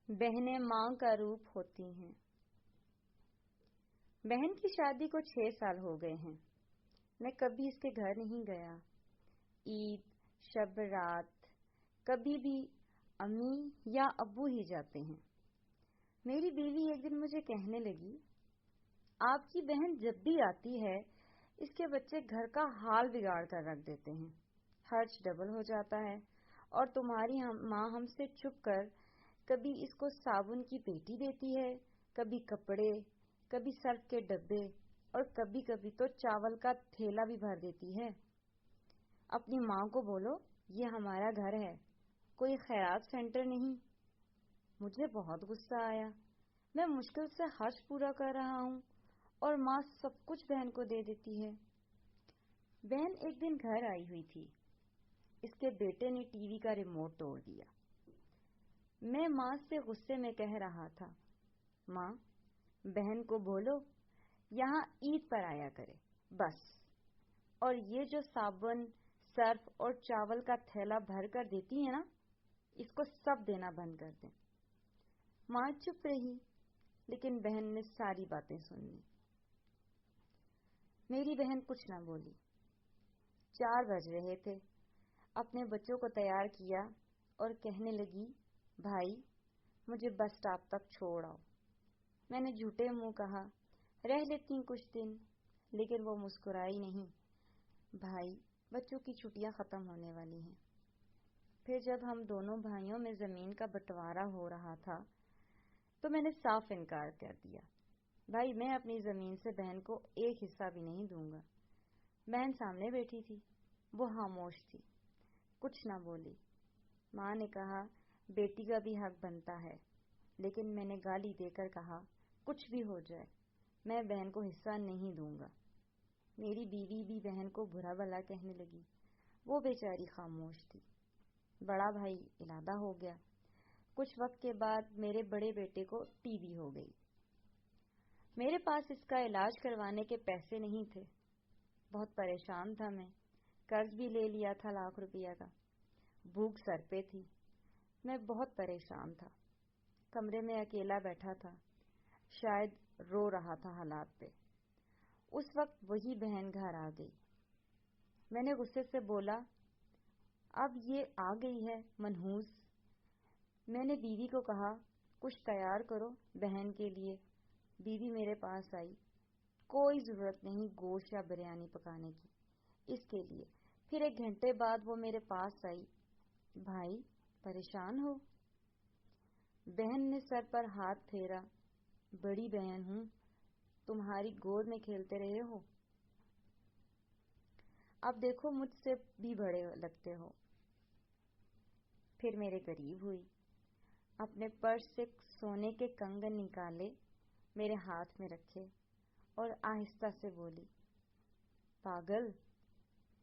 بہنیں ماں کا روپ ہوتی ہیں۔ بہن کی شادی کو 6 سال ہو گئے ہیں۔ میں کبھی اس کے گھر نہیں گیا۔ عید، شب رات، کبھی بھی امی یا ابو ہی جاتے ہیں۔ میری بیوی ایک دن مجھے کہنے لگی، آپ کی بہن جب بھی آتی ہے اس کے بچے گھر کا حال بگاڑ کر رکھ دیتے ہیں، خرچ ڈبل ہو جاتا ہے، اور تمہاری ماں ہم سے چھپ کر کبھی اس کو صابن کی پیٹی دیتی ہے، کبھی کپڑے، کبھی سرف کے ڈبے، اور کبھی کبھی تو چاول کا تھیلا بھی بھر دیتی ہے۔ اپنی ماں کو بولو یہ ہمارا گھر ہے، کوئی خیرات سینٹر نہیں۔ مجھے بہت غصہ آیا۔ میں مشکل سے خرچ پورا کر رہا ہوں اور ماں سب کچھ بہن کو دے دیتی ہے۔ بہن ایک دن گھر آئی ہوئی تھی۔ اس کے بیٹے نے ٹی وی کا ریموٹ توڑ دیا۔ میں ماں سے غصے میں کہہ رہا تھا، ماں، بہن کو بولو یہاں عید پر آیا کرے بس، اور یہ جو صابن، سرف اور چاول کا تھیلا بھر کر دیتی ہے نا، اس کو سب دینا بند کر دیں۔ ماں چپ رہی، لیکن بہن نے ساری باتیں سن لی۔ میری بہن کچھ نہ بولی۔ 4 بج رہے تھے۔ اپنے بچوں کو تیار کیا اور کہنے لگی، بھائی مجھے بس اسٹاپ تک چھوڑ آؤ۔ میں نے جھوٹے منہ کہا، رہ لیتی کچھ دن، لیکن وہ مسکرائی نہیں۔ بھائی، بچوں کی چھٹیاں ختم ہونے والی ہیں۔ پھر جب ہم دونوں بھائیوں میں زمین کا بٹوارا ہو رہا تھا تو میں نے صاف انکار کر دیا، بھائی میں اپنی زمین سے بہن کو ایک حصہ بھی نہیں دوں گا۔ بہن سامنے بیٹھی تھی، وہ خاموش تھی، کچھ نہ بولی۔ ماں نے کہا، بیٹی کا بھی حق بنتا ہے، لیکن میں نے گالی دے کر کہا، کچھ بھی ہو جائے میں بہن کو حصہ نہیں دوں گا۔ میری بیوی بھی بہن کو برا بھلا کہنے لگی۔ وہ بیچاری خاموش تھی۔ بڑا بھائی علادہ ہو گیا۔ کچھ وقت کے بعد میرے بڑے بیٹے کو ٹی بی ہو گئی۔ میرے پاس اس کا علاج کروانے کے پیسے نہیں تھے۔ بہت پریشان تھا میں، قرض بھی لے لیا تھا لاکھ روپیہ کا۔ بھوک سر پہ تھی۔ میں بہت پریشان تھا۔ کمرے میں اکیلا بیٹھا تھا، شاید رو رہا تھا حالات پہ۔ اس وقت وہی بہن گھر آ گئی۔ میں نے غصے سے بولا، اب یہ آ گئی ہے منحوس۔ میں نے بیوی کو کہا، کچھ تیار کرو بہن کے لیے۔ بیوی میرے پاس آئی، کوئی ضرورت نہیں گوشت یا بریانی پکانے کی اس کے لیے۔ پھر 1 گھنٹے بعد وہ میرے پاس آئی، بھائی پریشان ہو؟ بہن نے سر پر ہاتھ پھیرا، بڑی بہن ہوں، تمہاری گود میں کھیلتے رہے ہو، اب دیکھو مجھ سے بھی بڑے لگتے ہو۔ پھر میرے قریب ہوئی، اپنے پرس سے سونے کے کنگن نکالے، میرے ہاتھ میں رکھے اور آہستہ سے بولی، پاگل،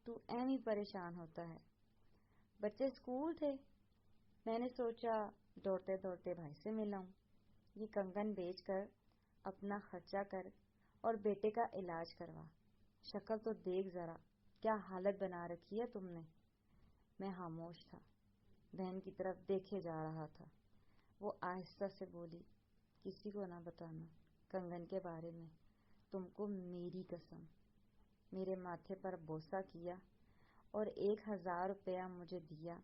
تو ایم ہی پریشان ہوتا ہے۔ بچے اسکول تھے، میں نے سوچا دوڑتے دوڑتے بھائی سے ملاؤں، یہ کنگن بیچ کر اپنا خرچہ کر اور بیٹے کا علاج کروا۔ شکل تو دیکھ ذرا، کیا حالت بنا رکھی ہے تم نے۔ میں خاموش تھا، بہن کی طرف دیکھے جا رہا تھا۔ وہ آہستہ سے بولی، کسی کو نہ بتانا کنگن کے بارے میں، تم کو میری قسم۔ میرے ماتھے پر بوسہ کیا اور 1000 روپیہ مجھے دیا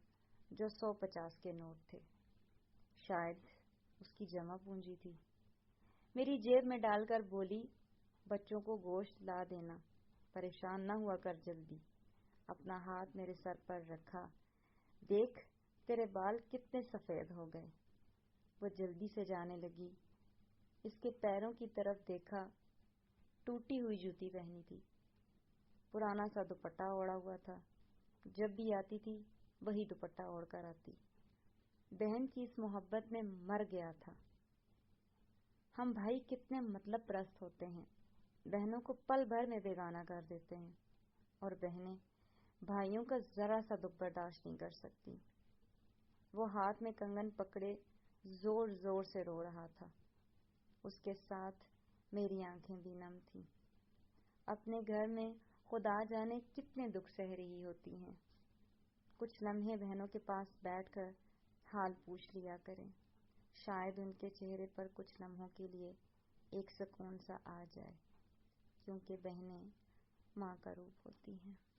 جو 150 کے نوٹ تھے، شاید اس کی جمع پونجی تھی۔ میری جیب میں ڈال کر بولی، بچوں کو گوشت لا دینا، پریشان نہ ہوا کر جلدی۔ اپنا ہاتھ میرے سر پر رکھا، دیکھ تیرے بال کتنے سفید ہو گئے۔ وہ جلدی سے جانے لگی۔ اس کے پیروں کی طرف دیکھا، ٹوٹی ہوئی جوتی پہنی تھی، پرانا سا دوپٹہ اوڑھا ہوا تھا، جب بھی آتی تھی وہی دوپٹہ اوڑھ کر آتی۔ بہن کی اس محبت میں مر گیا تھا۔ ہم بھائی کتنے مطلب پرست ہوتے ہیں، بہنوں کو پل بھر میں بیگانہ کر دیتے ہیں، اور بہنیں بھائیوں کا ذرا سا دکھ برداشت نہیں کر سکتی۔ وہ ہاتھ میں کنگن پکڑے زور زور سے رو رہا تھا، اس کے ساتھ میری آنکھیں بھی نم تھیں۔ اپنے گھر میں خدا جانے کتنے دکھ سہ رہی ہوتی ہیں۔ کچھ لمحے بہنوں کے پاس بیٹھ کر حال پوچھ لیا کریں، شاید ان کے چہرے پر کچھ لمحوں کے لیے ایک سکون سا آ جائے، کیونکہ بہنیں ماں کا روپ ہوتی ہیں۔